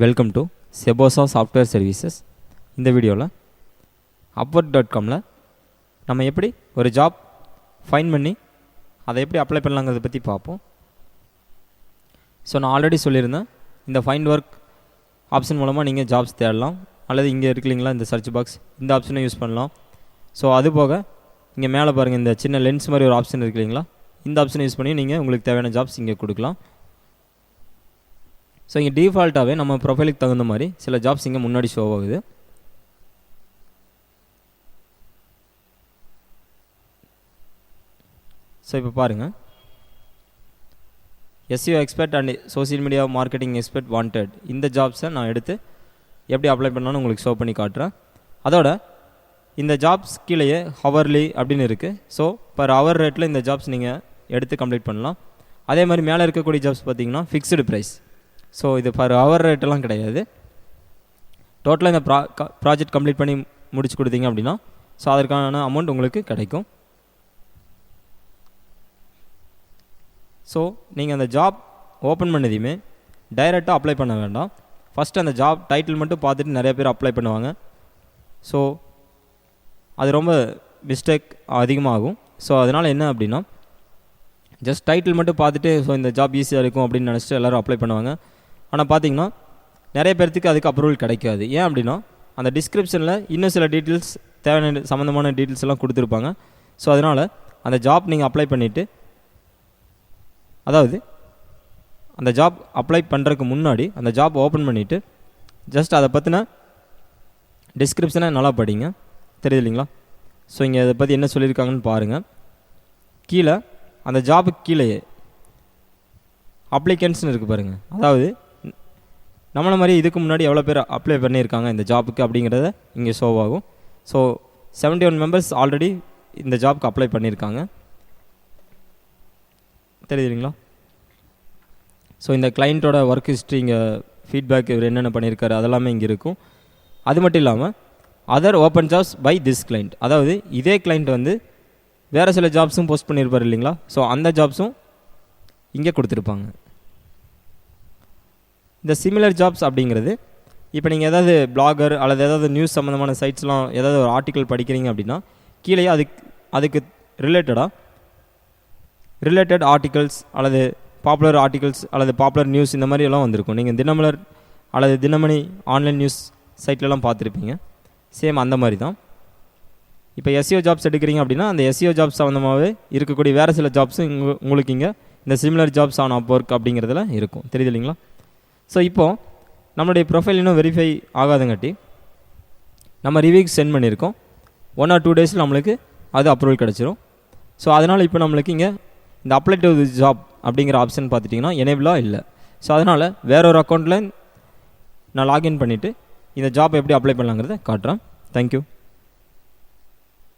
Welcome to Sebosa software services. இந்த வீடியோவில் upwork.comல நம்ம எப்படி ஒரு ஜாப் ஃபைண்ட் பண்ணி அதை எப்படி அப்ளை பண்ணலாங்கிறத பற்றி பார்ப்போம். ஸோ நான் ஆல்ரெடி சொல்லியிருந்தேன், இந்த ஃபைண்ட் ஒர்க் ஆப்ஷன் மூலமாக நீங்கள் ஜாப்ஸ் தேடலாம், அல்லது இங்கே இருக்குல்லைங்களா இந்த சர்ச் பாக்ஸ், இந்த ஆப்ஷனை யூஸ் பண்ணலாம். ஸோ அது போக இங்கே மேலே பாருங்கள், இந்த சின்ன லென்ஸ் மாதிரி ஒரு ஆப்ஷன் இருக்கு இல்லைங்களா, இந்த ஆப்ஷனை யூஸ் பண்ணி நீங்கள் உங்களுக்கு தேவையான ஜாப்ஸ் இங்கே கொடுக்கலாம். ஸோ இங்கே டிஃபால்ட்டாகவே நம்ம ப்ரொஃபைலுக்கு தகுந்த மாதிரி சில ஜாப்ஸ் இங்கே முன்னாடி ஷோ ஆகுது. ஸோ இப்போ பாருங்கள், SEO expert and social media marketing expert wanted, இந்த ஜாப்ஸை நான் எடுத்து எப்படி அப்ளை பண்ணலான்னு உங்களுக்கு ஷோ பண்ணி காட்டுறேன். அதோட இந்த ஜாப்ஸ் கீழேயே ஹவர்லி அப்படின்னு இருக்குது. ஸோ பர் ஹவர் ரேட்டில் இந்த ஜாப்ஸ் நீங்கள் எடுத்து கம்ப்ளீட் பண்ணலாம். அதே மாதிரி மேலே இருக்கக்கூடிய ஜாப்ஸ் பார்த்தீங்கன்னா ஃபிக்ஸ்டு ப்ரைஸ். ஸோ இது பர் ஹவர் ரேட்டெல்லாம் கிடையாது. டோட்டலாக இந்த ப்ராஜெக்ட் கம்ப்ளீட் பண்ணி முடிச்சு கொடுத்தீங்க அப்படின்னா ஸோ அதற்கான அமௌண்ட் உங்களுக்கு கிடைக்கும். ஸோ நீங்கள் அந்த ஜாப் ஓப்பன் பண்ணதையுமே டைரெக்டாக அப்ளை பண்ண வேண்டாம். ஃபஸ்ட்டு அந்த ஜாப் டைட்டில் மட்டும் பார்த்துட்டு நிறைய பேர் அப்ளை பண்ணுவாங்க. ஸோ அது ரொம்ப மிஸ்டேக் அதிகமாகும். ஸோ அதனால் என்ன அப்படின்னா, ஜஸ்ட் டைட்டில் மட்டும் பார்த்துட்டு ஸோ இந்த ஜாப் ஈஸியாக இருக்கும் அப்படின்னு நினச்சிட்டு எல்லோரும் அப்ளை பண்ணுவாங்க. ஆனால் பார்த்தீங்கன்னா நிறைய பேர்த்துக்கு அதுக்கு அப்ரூவல் கிடைக்காது. ஏன் அப்படின்னா அந்த டிஸ்கிரிப்ஷனில் இன்னும் சில டீட்டெயில்ஸ், தேவையான சம்மந்தமான டீட்டெயில்ஸ் எல்லாம் கொடுத்துருப்பாங்க. ஸோ அதனால் அந்த ஜாப் நீங்கள் அப்ளை பண்ணிவிட்டு, அதாவது அந்த ஜாப் அப்ளை பண்ணுறதுக்கு முன்னாடி அந்த ஜாப் ஓப்பன் பண்ணிவிட்டு ஜஸ்ட் அதை பற்றின டிஸ்கிரிப்ஷனை நல்லா படிங்க, தெரியுது இல்லைங்களா. ஸோ இங்கே அதை பற்றி என்ன சொல்லியிருக்காங்கன்னு பாருங்கள். கீழே அந்த ஜாபுக்கு கீழேயே அப்ளிகன்ஸ்னு இருக்குது பாருங்கள். அதாவது நம்மளை மாதிரி இதுக்கு முன்னாடி எவ்வளோ பேர் அப்ளை பண்ணியிருக்காங்க இந்த ஜாபுக்கு அப்படிங்கிறத இங்கே ஷோ ஆகும். ஸோ 71 மெம்பர்ஸ் ஆல்ரெடி இந்த ஜாபுக்கு அப்ளை பண்ணியிருக்காங்க, தெரியுதுங்களா. ஸோ இந்த கிளைண்ட்டோட ஒர்க் ஹிஸ்ட்ரி, இங்கே ஃபீட்பேக், இவர் என்னென்ன பண்ணியிருக்காரு அதெல்லாமே இங்கே இருக்கும். அது மட்டும் இல்லாமல் other open jobs by this client, அதாவது இதே கிளைண்ட் வந்து வேறு சில ஜாப்ஸும் போஸ்ட் பண்ணியிருப்பார் இல்லைங்களா. ஸோ அந்த ஜாப்ஸும் இங்கே கொடுத்துருப்பாங்க. இந்த சிமிலர் ஜாப்ஸ் அப்படிங்கிறது, இப்போ நீங்கள் ஏதாவது பிளாகர் அல்லது ஏதாவது நியூஸ் சம்மந்தமான சைட்ஸ்லாம் ஏதாவது ஒரு ஆர்டிக்கல் படிக்கிறீங்க அப்படின்னா கீழே அதுக்கு ரிலேட்டட் ஆர்டிகல்ஸ் அல்லது பாப்புலர் ஆர்டிகல்ஸ் அல்லது பாப்புலர் நியூஸ் இந்த மாதிரி எல்லாம் வந்திருக்கும். நீங்கள் தினமலர் அல்லது தினமணி ஆன்லைன் நியூஸ் சைட்லலாம் பார்த்துருப்பீங்க. சேம் அந்த மாதிரி தான் இப்போ SEO ஜாப்ஸ் எடுக்கிறீங்க அப்படின்னா அந்த SEO ஜாப்ஸ் சம்மந்தமாகவே இருக்கக்கூடிய வேறு சில ஜாப்ஸும் உங்களுக்கு இங்கே இந்த சிமிலர் ஜாப்ஸ் ஆன் upwork அப்படிங்கிறதுல இருக்கும், தெரியுது இல்லைங்களா. ஸோ இப்போது நம்மளுடைய ப்ரொஃபைல் இன்னும் வெரிஃபை ஆகாதங்காட்டி நம்ம ரிவ்யூக்கு சென்ட் பண்ணியிருக்கோம். 1 or 2 டேஸில் நம்மளுக்கு அது அப்ரூவல் கிடச்சிரும். ஸோ அதனால் இப்போ நம்மளுக்கு இங்கே இந்த அப்ளை டு தி ஜாப் அப்படிங்கிற ஆப்ஷன் பார்த்துட்டிங்கன்னா எனேபிளாக இல்லை. ஸோ அதனால் வேற ஒரு அக்கௌண்ட்டில் நான் லாகின் பண்ணிவிட்டு இந்த ஜாப் எப்படி அப்ளை பண்ணலாங்கிறத காட்டுறேன். தேங்க்யூ.